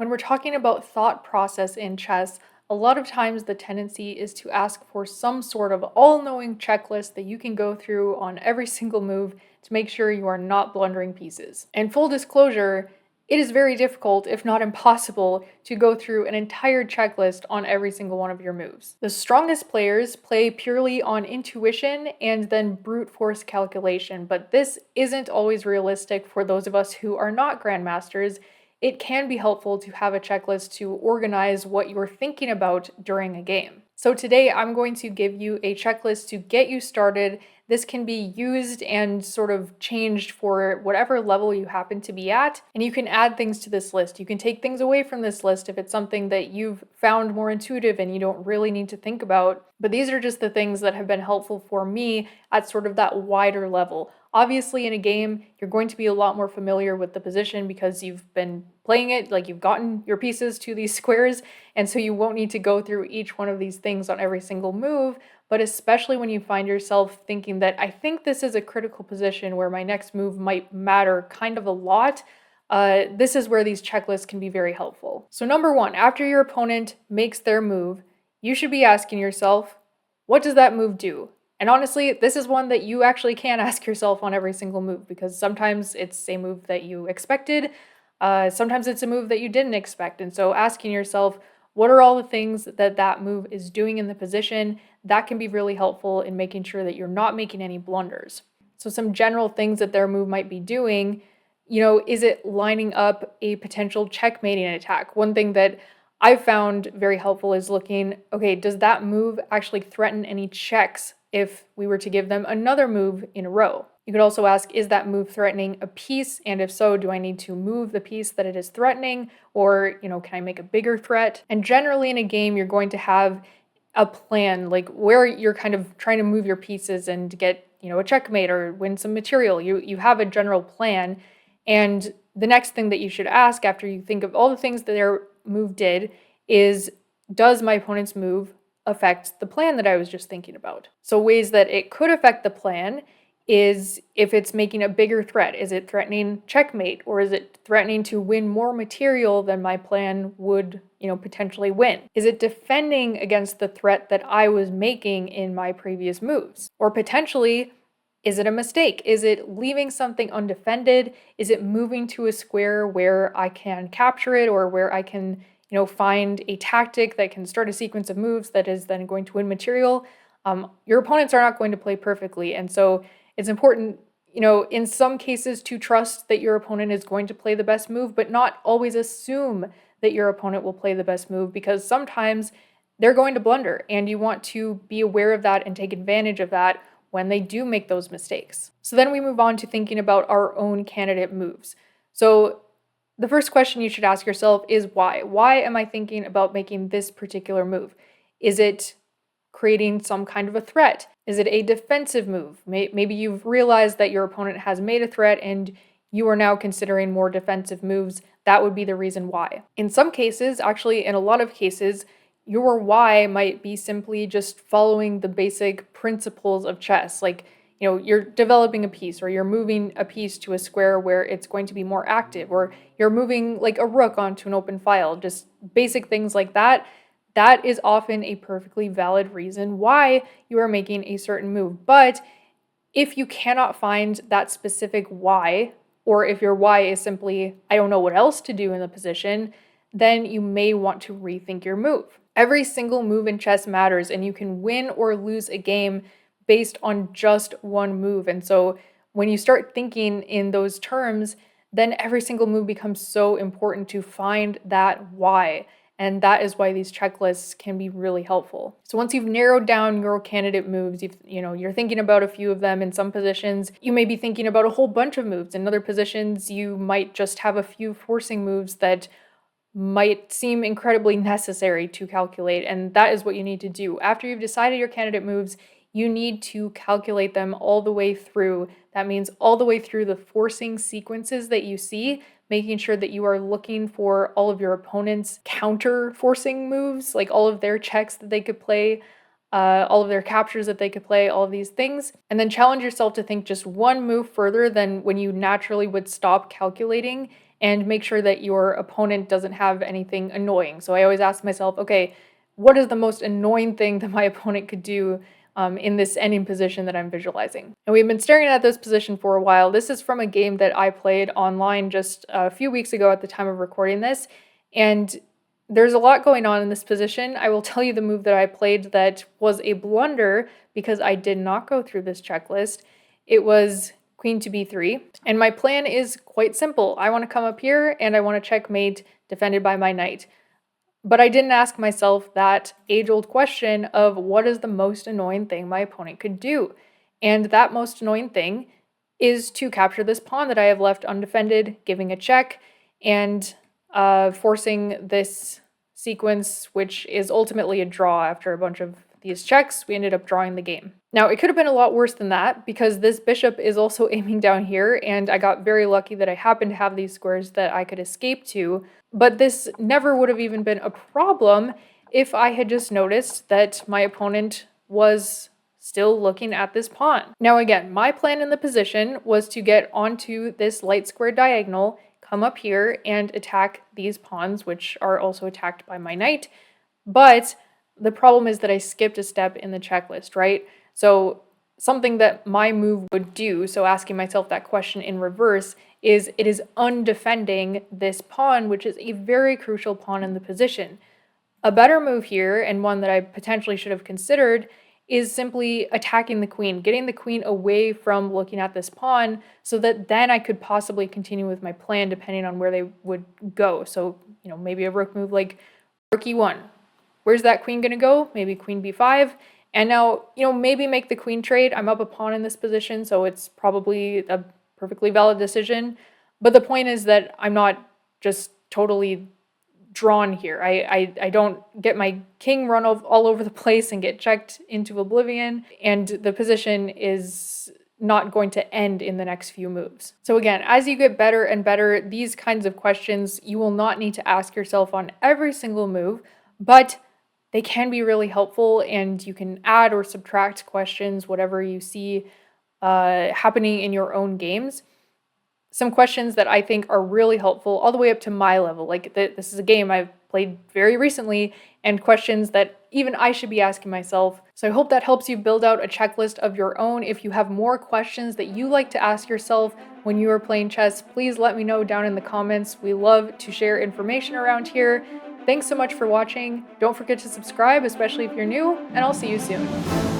When we're talking about thought process in chess, a lot of times the tendency is to ask for some sort of all-knowing checklist that you can go through on every single move to make sure you are not blundering pieces. And full disclosure, it is very difficult, if not impossible, to go through an entire checklist on every single one of your moves. The strongest players play purely on intuition and then brute force calculation, but this isn't always realistic for those of us who are not grandmasters. It can be helpful to have a checklist to organize what you're thinking about during a game. So today I'm going to give you a checklist to get you started. This can be used and sort of changed for whatever level you happen to be at, and you can add things to this list. You can take things away from this list if it's something that you've found more intuitive and you don't really need to think about. But these are just the things that have been helpful for me at sort of that wider level. Obviously, in a game, you're going to be a lot more familiar with the position because you've been playing it, like you've gotten your pieces to these squares, and so you won't need to go through each one of these things on every single move. But especially when you find yourself thinking that I think this is a critical position where my next move might matter kind of a lot, this is where these checklists can be very helpful. So number one, after your opponent makes their move, you should be asking yourself, what does that move do? And honestly, this is one that you actually can ask yourself on every single move, because sometimes it's a move that you expected, sometimes it's a move that you didn't expect. And so asking yourself, what are all the things that that move is doing in the position? That can be really helpful in making sure that you're not making any blunders. So some general things that their move might be doing, is it lining up a potential checkmating attack? One thing that I've found very helpful is looking, okay, does that move actually threaten any checks if we were to give them another move in a row? You could also ask, is that move threatening a piece? And if so, do I need to move the piece that it is threatening? Or, can I make a bigger threat? And generally in a game, you're going to have a plan, like where you're kind of trying to move your pieces and get, a checkmate or win some material. You have a general plan. And the next thing that you should ask after you think of all the things that their move did is, does my opponent's move affect the plan that I was just thinking about? So ways that it could affect the plan is if it's making a bigger threat. Is it threatening checkmate, or is it threatening to win more material than my plan would, potentially win? Is it defending against the threat that I was making in my previous moves? Or potentially, is it a mistake? Is it leaving something undefended? Is it moving to a square where I can capture it, or where I can, find a tactic that can start a sequence of moves that is then going to win material? Your opponents are not going to play perfectly, and so it's important, in some cases to trust that your opponent is going to play the best move, but not always assume that your opponent will play the best move, because sometimes they're going to blunder, and you want to be aware of that and take advantage of that when they do make those mistakes. So then we move on to thinking about our own candidate moves. So the first question you should ask yourself is why? Why am I thinking about making this particular move? Is it creating some kind of a threat? Is it a defensive move? Maybe you've realized that your opponent has made a threat and you are now considering more defensive moves. That would be the reason why. In some cases, actually in a lot of cases, your why might be simply just following the basic principles of chess. Like, you're developing a piece, or you're moving a piece to a square where it's going to be more active, or you're moving like a rook onto an open file, just basic things like that. That is often a perfectly valid reason why you are making a certain move. But if you cannot find that specific why, or if your why is simply, I don't know what else to do in the position, then you may want to rethink your move. Every single move in chess matters, and you can win or lose a game based on just one move. And so when you start thinking in those terms, then every single move becomes so important to find that why. And that is why these checklists can be really helpful. So once you've narrowed down your candidate moves, you're thinking about a few of them. In some positions, you may be thinking about a whole bunch of moves. In other positions, you might just have a few forcing moves that might seem incredibly necessary to calculate. And that is what you need to do. After you've decided your candidate moves, you need to calculate them all the way through. That means all the way through the forcing sequences that you see, making sure that you are looking for all of your opponent's counter forcing moves, like all of their checks that they could play, all of their captures that they could play, all of these things. And then challenge yourself to think just one move further than when you naturally would stop calculating and make sure that your opponent doesn't have anything annoying. So I always ask myself, okay, what is the most annoying thing that my opponent could do in this ending position that I'm visualizing? And we've been staring at this position for a while. This is from a game that I played online just a few weeks ago at the time of recording this, and there's a lot going on in this position. I will tell you the move that I played that was a blunder because I did not go through this checklist. It was queen to b3, and my plan is quite simple. I want to come up here and I want to checkmate defended by my knight. But I didn't ask myself that age-old question of what is the most annoying thing my opponent could do. And that most annoying thing is to capture this pawn that I have left undefended, giving a check, and forcing this sequence, which is ultimately a draw after a bunch of these checks. We ended up drawing the game. Now, it could have been a lot worse than that because this bishop is also aiming down here, and I got very lucky that I happened to have these squares that I could escape to. But this never would have even been a problem if I had just noticed that my opponent was still looking at this pawn. Now again, my plan in the position was to get onto this light square diagonal, come up here, and attack these pawns, which are also attacked by my knight. But the problem is that I skipped a step in the checklist, right? So something that my move would do, so asking myself that question in reverse, is it is undefending this pawn, which is a very crucial pawn in the position. A better move here, and one that I potentially should have considered, is simply attacking the queen, getting the queen away from looking at this pawn so that then I could possibly continue with my plan depending on where they would go. So, maybe a rook move like rook e1. Where's that queen going to go? Maybe queen b5. And now, maybe make the queen trade. I'm up a pawn in this position, so it's probably a perfectly valid decision. But the point is that I'm not just totally drawn here. I don't get my king run all over the place and get checked into oblivion, and the position is not going to end in the next few moves. So again, as you get better and better, these kinds of questions you will not need to ask yourself on every single move, but they can be really helpful, and you can add or subtract questions, whatever you see happening in your own games. Some questions that I think are really helpful all the way up to my level. Like this is a game I've played very recently, and questions that even I should be asking myself. So I hope that helps you build out a checklist of your own. If you have more questions that you like to ask yourself when you are playing chess, please let me know down in the comments. We love to share information around here. Thanks so much for watching. Don't forget to subscribe, especially if you're new, and I'll see you soon.